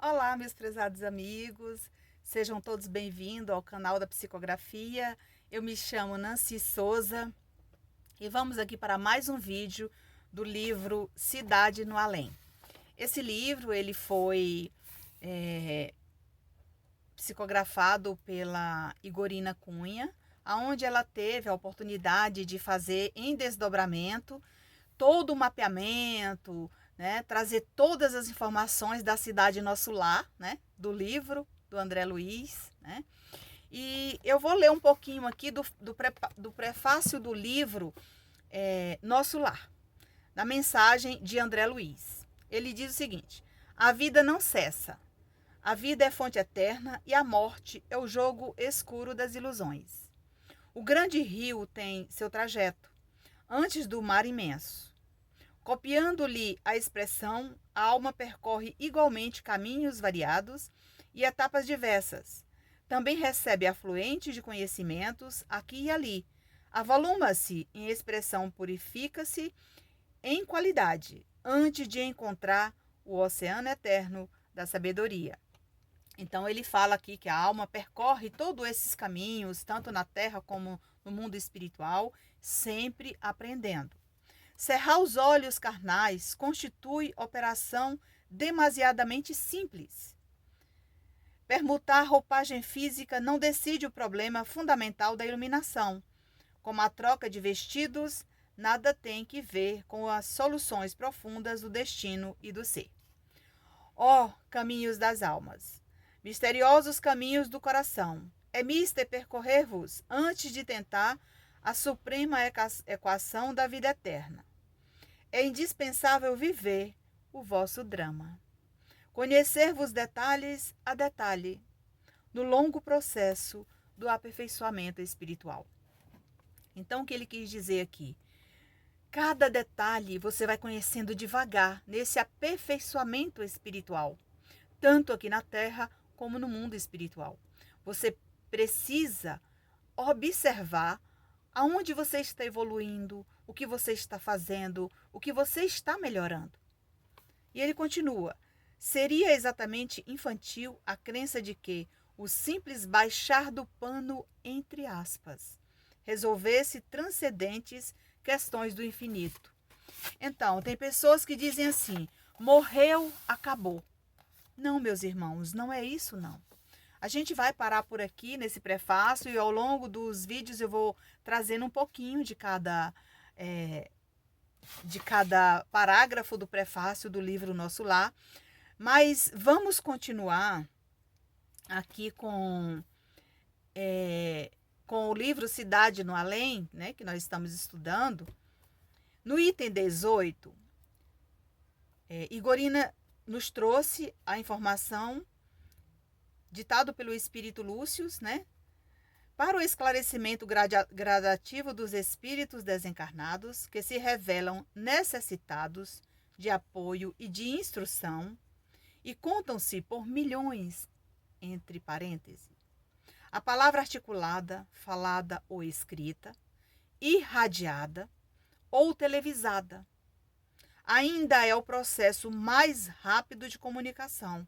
Olá, meus prezados amigos, sejam todos bem-vindos ao canal da Psicografia. Eu me chamo Nancy Souza e vamos aqui para mais um vídeo do livro Cidade no Além. Esse livro ele foi psicografado pela Igorina Cunha, onde ela teve a oportunidade de fazer em desdobramento todo o mapeamento, né, trazer todas as informações da Cidade Nosso Lar, né, do livro do André Luiz, né? E eu vou ler um pouquinho aqui do prefácio do livro Nosso Lar, da mensagem de André Luiz. Ele diz o seguinte: a vida não cessa, a vida é fonte eterna e a morte é o jogo escuro das ilusões. O grande rio tem seu trajeto, antes do mar imenso. Copiando-lhe a expressão, a alma percorre igualmente caminhos variados e etapas diversas. Também recebe afluentes de conhecimentos aqui e ali. Avoluma-se em expressão, purifica-se em qualidade, antes de encontrar o oceano eterno da sabedoria. Então ele fala aqui que a alma percorre todos esses caminhos, tanto na terra como no mundo espiritual, sempre aprendendo. Cerrar os olhos carnais constitui operação demasiadamente simples. Permutar roupagem física não decide o problema fundamental da iluminação. Como a troca de vestidos, nada tem que ver com as soluções profundas do destino e do ser. Ó caminhos das almas, misteriosos caminhos do coração, é mister percorrer-vos antes de tentar a suprema equação da vida eterna. É indispensável viver o vosso drama. Conhecer-vos detalhes a detalhe, no longo processo do aperfeiçoamento espiritual. Então, o que ele quis dizer aqui? Cada detalhe você vai conhecendo devagar nesse aperfeiçoamento espiritual, tanto aqui na Terra como no mundo espiritual. Você precisa observar aonde você está evoluindo, o que você está fazendo, o que você está melhorando. E ele continua: seria exatamente infantil a crença de que o simples baixar do pano, entre aspas, resolvesse transcendentes questões do infinito. Então, tem pessoas que dizem assim: morreu, acabou. Não, meus irmãos, não é isso não. A gente vai parar por aqui nesse prefácio e ao longo dos vídeos eu vou trazendo um pouquinho de cada parágrafo do prefácio do livro Nosso Lar. Mas vamos continuar aqui com o livro Cidade no Além, né, que nós estamos estudando. No item 18, Igorina nos trouxe a informação ditado pelo Espírito Lúcius, né? Para o esclarecimento gradativo dos espíritos desencarnados que se revelam necessitados de apoio e de instrução e contam-se por milhões, entre parênteses. A palavra articulada, falada ou escrita, irradiada ou televisada, ainda é o processo mais rápido de comunicação,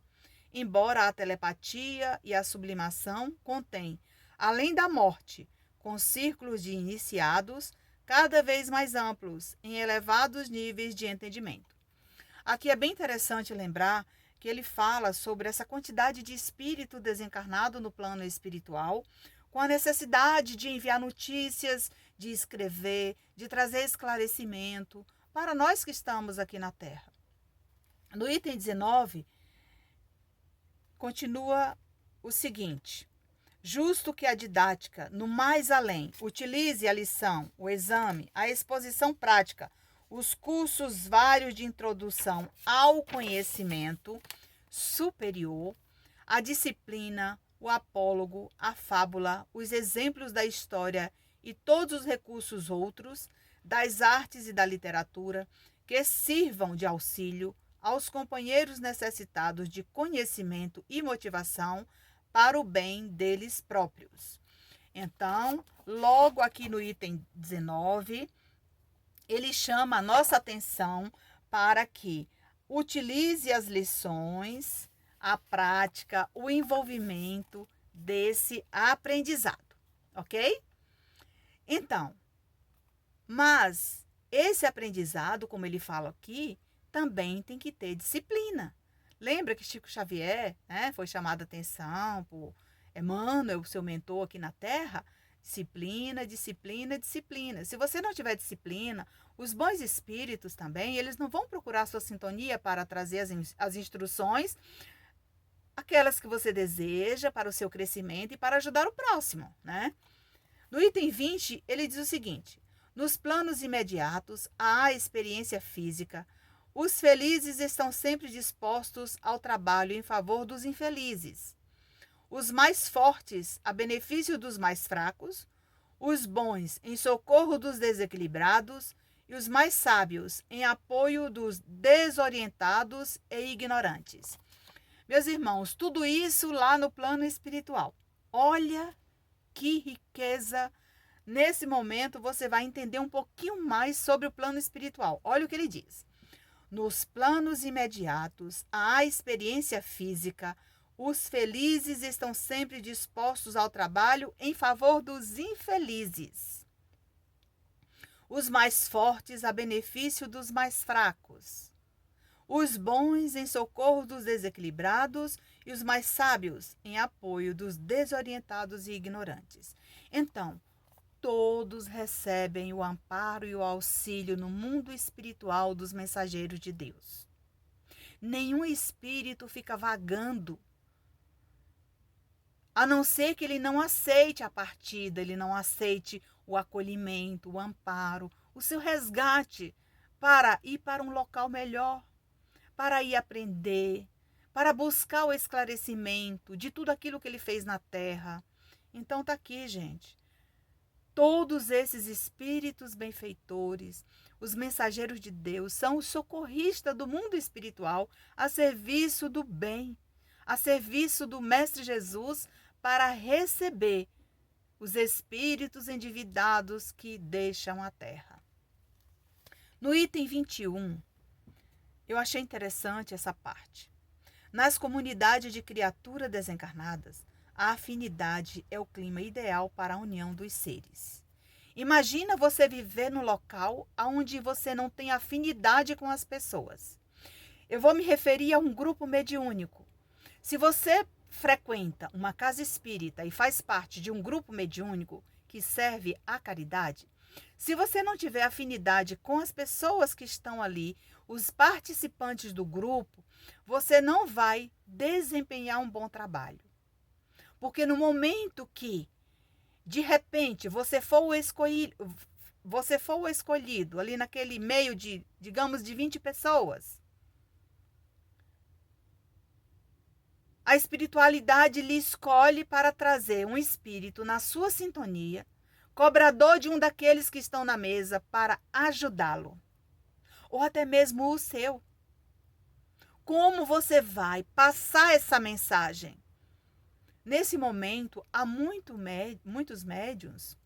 embora a telepatia e a sublimação contêm, além da morte, com círculos de iniciados cada vez mais amplos, em elevados níveis de entendimento. Aqui é bem interessante lembrar que ele fala sobre essa quantidade de espírito desencarnado no plano espiritual, com a necessidade de enviar notícias, de escrever, de trazer esclarecimento para nós que estamos aqui na Terra. No item 19, continua o seguinte: justo que a didática, no mais além, utilize a lição, o exame, a exposição prática, os cursos vários de introdução ao conhecimento superior, a disciplina, o apólogo, a fábula, os exemplos da história e todos os recursos outros, das artes e da literatura, que sirvam de auxílio aos companheiros necessitados de conhecimento e motivação para o bem deles próprios. Então, logo aqui no item 19, ele chama a nossa atenção para que utilize as lições, a prática, o envolvimento desse aprendizado, ok? Então, mas esse aprendizado, como ele fala aqui, também tem que ter disciplina. Lembra que Chico Xavier, né, foi chamado a atenção por Emmanuel, o seu mentor aqui na Terra? Disciplina, disciplina, disciplina. Se você não tiver disciplina, os bons espíritos também, eles não vão procurar sua sintonia para trazer as instruções, aquelas que você deseja para o seu crescimento e para ajudar o próximo, né? No item 20, ele diz o seguinte: nos planos imediatos, à experiência física, os felizes estão sempre dispostos ao trabalho em favor dos infelizes. Os mais fortes a benefício dos mais fracos, os bons em socorro dos desequilibrados e os mais sábios em apoio dos desorientados e ignorantes. Meus irmãos, tudo isso lá no plano espiritual. Olha que riqueza! Nesse momento você vai entender um pouquinho mais sobre o plano espiritual. Olha o que ele diz. Nos planos imediatos, à experiência física, os felizes estão sempre dispostos ao trabalho em favor dos infelizes. Os mais fortes a benefício dos mais fracos. Os bons em socorro dos desequilibrados e os mais sábios em apoio dos desorientados e ignorantes. Então, todos recebem o amparo e o auxílio no mundo espiritual dos mensageiros de Deus. Nenhum espírito fica vagando, a não ser que ele não aceite a partida, ele não aceite o acolhimento, o amparo, o seu resgate para ir para um local melhor, para ir aprender, para buscar o esclarecimento de tudo aquilo que ele fez na terra. Então está aqui, gente. Todos esses espíritos benfeitores, os mensageiros de Deus, são os socorristas do mundo espiritual a serviço do bem, a serviço do Mestre Jesus para receber os espíritos endividados que deixam a terra. No item 21, eu achei interessante essa parte. Nas comunidades de criaturas desencarnadas, a afinidade é o clima ideal para a união dos seres. Imagina você viver num local onde você não tem afinidade com as pessoas. Eu vou me referir a um grupo mediúnico. Se você frequenta uma casa espírita e faz parte de um grupo mediúnico que serve à caridade, se você não tiver afinidade com as pessoas que estão ali, os participantes do grupo, você não vai desempenhar um bom trabalho. Porque no momento que, de repente, você for o escolhido ali naquele meio de, digamos, de 20 pessoas, a espiritualidade lhe escolhe para trazer um espírito na sua sintonia, cobrador de um daqueles que estão na mesa para ajudá-lo, ou até mesmo o seu. Como você vai passar essa mensagem? Nesse momento, há muitos médiuns,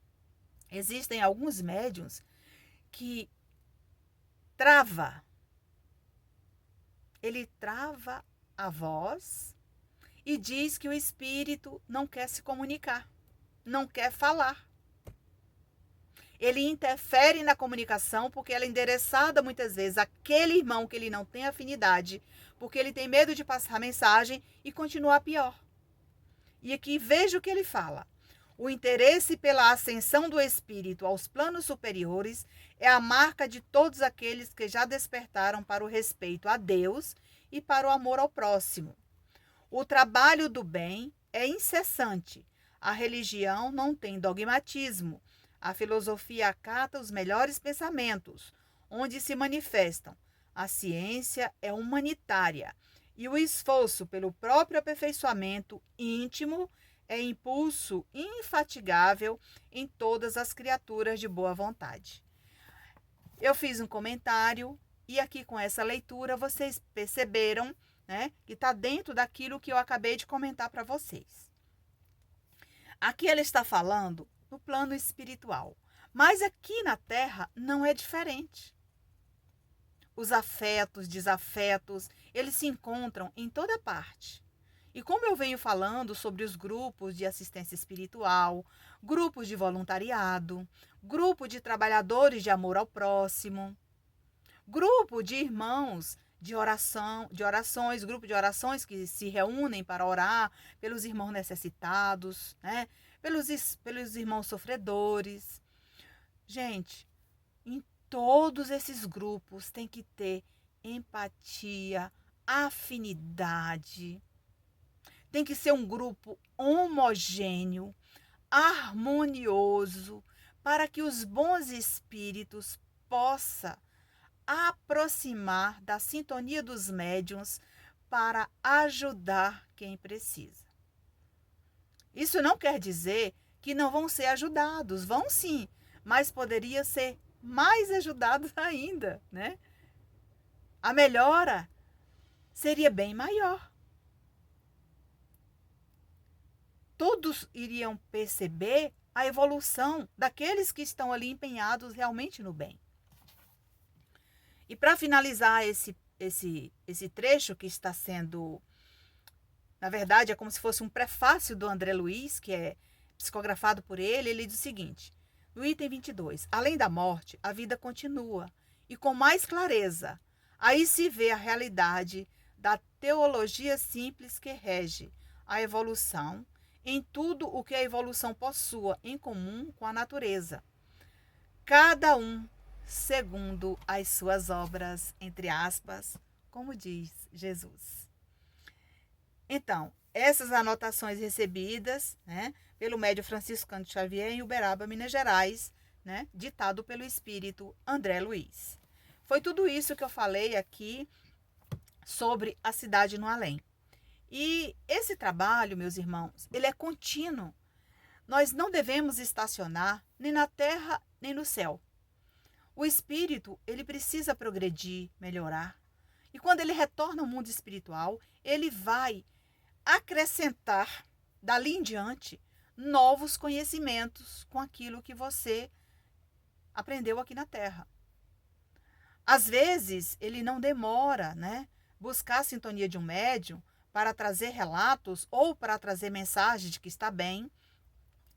existem alguns médiuns que ele trava a voz e diz que o espírito não quer se comunicar, não quer falar. Ele interfere na comunicação porque ela é endereçada muitas vezes àquele irmão que ele não tem afinidade, porque ele tem medo de passar a mensagem e continuar pior. E aqui veja o que ele fala. O interesse pela ascensão do espírito aos planos superiores é a marca de todos aqueles que já despertaram para o respeito a Deus e para o amor ao próximo. O trabalho do bem é incessante. A religião não tem dogmatismo. A filosofia acata os melhores pensamentos, onde se manifestam. A ciência é humanitária e o esforço pelo próprio aperfeiçoamento íntimo é impulso infatigável em todas as criaturas de boa vontade. Eu fiz um comentário e aqui com essa leitura vocês perceberam, né, que está dentro daquilo que eu acabei de comentar para vocês. Aqui ela está falando no plano espiritual, mas aqui na Terra não é diferente. Os afetos, desafetos, eles se encontram em toda parte. E como eu venho falando sobre os grupos de assistência espiritual, grupos de voluntariado, grupo de trabalhadores de amor ao próximo, grupo de irmãos de oração, de orações, grupo de orações que se reúnem para orar pelos irmãos necessitados, né? Pelos irmãos sofredores. Gente, em todos esses grupos tem que ter empatia, afinidade. Tem que ser um grupo homogêneo, harmonioso, para que os bons espíritos possam aproximar da sintonia dos médiuns para ajudar quem precisa. Isso não quer dizer que não vão ser ajudados, vão sim, mas poderia ser mais ajudados ainda, né? A melhora seria bem maior. Todos iriam perceber a evolução daqueles que estão ali empenhados realmente no bem. E para finalizar esse trecho que está sendo, na verdade, é como se fosse um prefácio do André Luiz, que é psicografado por ele, ele diz o seguinte, no item 22, além da morte, a vida continua, e com mais clareza, aí se vê a realidade da teologia simples que rege a evolução em tudo o que a evolução possua em comum com a natureza. Cada um segundo as suas obras, entre aspas, como diz Jesus. Então, essas anotações recebidas, né, pelo médium Franciscano Xavier em Uberaba, Minas Gerais, né, ditado pelo espírito André Luiz. Foi tudo isso que eu falei aqui sobre a cidade no além. E esse trabalho, meus irmãos, ele é contínuo. Nós não devemos estacionar nem na terra nem no céu. O espírito, ele precisa progredir, melhorar. E quando ele retorna ao mundo espiritual, ele vai acrescentar, dali em diante, novos conhecimentos com aquilo que você aprendeu aqui na Terra. Às vezes, ele não demora, né? Buscar a sintonia de um médium para trazer relatos ou para trazer mensagem de que está bem,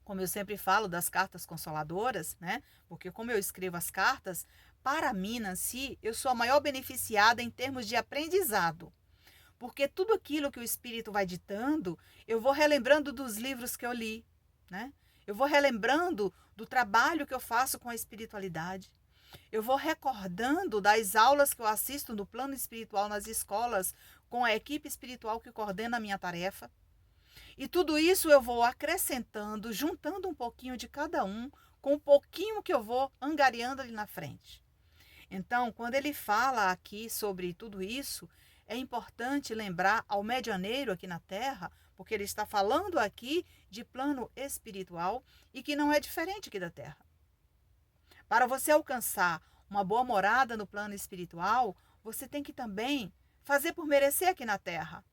como eu sempre falo das cartas consoladoras, né? Porque como eu escrevo as cartas, para mim, Nancy, eu sou a maior beneficiada em termos de aprendizado. Porque tudo aquilo que o Espírito vai ditando, eu vou relembrando dos livros que eu li, né? Eu vou relembrando do trabalho que eu faço com a espiritualidade. Eu vou recordando das aulas que eu assisto no plano espiritual nas escolas, com a equipe espiritual que coordena a minha tarefa. E tudo isso eu vou acrescentando, juntando um pouquinho de cada um, com um pouquinho que eu vou angariando ali na frente. Então, quando ele fala aqui sobre tudo isso, é importante lembrar ao medianeiro aqui na Terra, porque ele está falando aqui de plano espiritual e que não é diferente aqui da Terra. Para você alcançar uma boa morada no plano espiritual, você tem que também fazer por merecer aqui na Terra.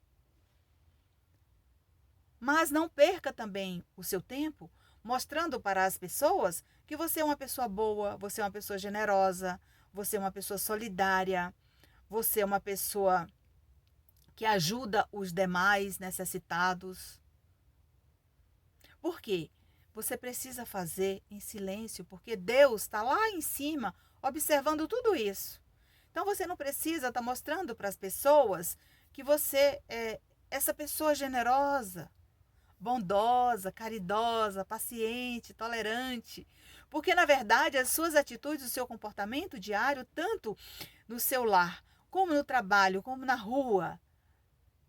Mas não perca também o seu tempo mostrando para as pessoas que você é uma pessoa boa, você é uma pessoa generosa, você é uma pessoa solidária, você é uma pessoa que ajuda os demais necessitados. Por quê? Você precisa fazer em silêncio, porque Deus está lá em cima observando tudo isso. Então você não precisa estar mostrando para as pessoas que você é essa pessoa generosa, bondosa, caridosa, paciente, tolerante. Porque, na verdade, as suas atitudes, o seu comportamento diário, tanto no seu lar, como no trabalho, como na rua,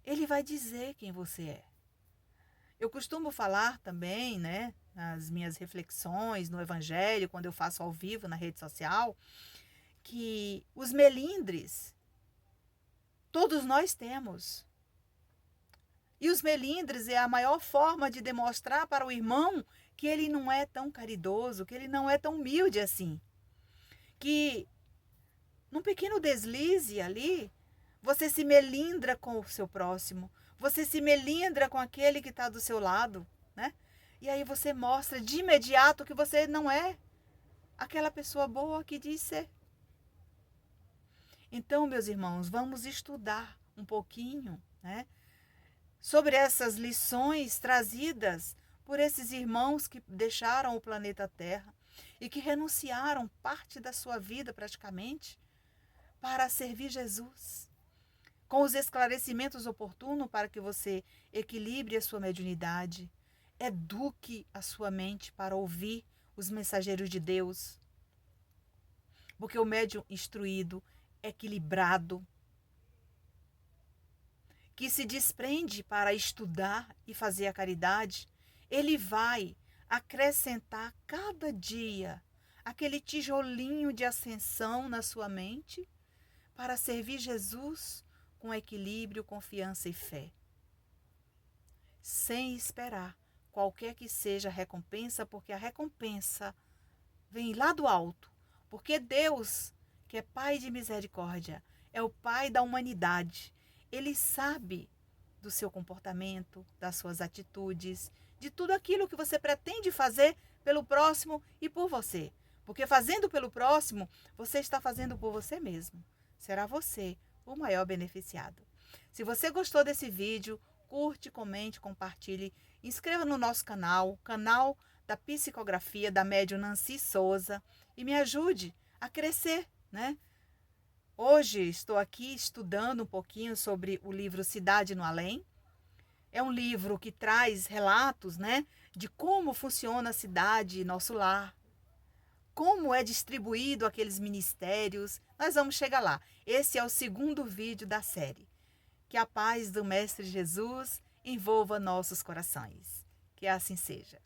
ele vai dizer quem você é. Eu costumo falar também, né, nas minhas reflexões no Evangelho, quando eu faço ao vivo na rede social, que os melindres, todos nós temos. E os melindres é a maior forma de demonstrar para o irmão que ele não é tão caridoso, que ele não é tão humilde assim. Que num pequeno deslize ali, você se melindra com o seu próximo, você se melindra com aquele que está do seu lado, né? E aí você mostra de imediato que você não é aquela pessoa boa que diz ser. Então, meus irmãos, vamos estudar um pouquinho, né, sobre essas lições trazidas por esses irmãos que deixaram o planeta Terra e que renunciaram parte da sua vida praticamente para servir Jesus, com os esclarecimentos oportunos para que você equilibre a sua mediunidade, eduque a sua mente para ouvir os mensageiros de Deus, porque o médium instruído, equilibrado, que se desprende para estudar e fazer a caridade, ele vai acrescentar cada dia aquele tijolinho de ascensão na sua mente para servir Jesus com equilíbrio, confiança e fé, sem esperar qualquer que seja a recompensa, porque a recompensa vem lá do alto, porque Deus, que é Pai de misericórdia, é o Pai da humanidade. Ele sabe do seu comportamento, das suas atitudes, de tudo aquilo que você pretende fazer pelo próximo e por você. Porque fazendo pelo próximo, você está fazendo por você mesmo. Será você o maior beneficiado. Se você gostou desse vídeo, curte, comente, compartilhe, inscreva no nosso canal, canal da Psicografia da médium Nancy Souza, e me ajude a crescer, né? Hoje estou aqui estudando um pouquinho sobre o livro Cidade no Além. É um livro que traz relatos, né, de como funciona a cidade, nosso lar, como é distribuído aqueles ministérios. Nós vamos chegar lá. Esse é o segundo vídeo da série. Que a paz do Mestre Jesus envolva nossos corações. Que assim seja.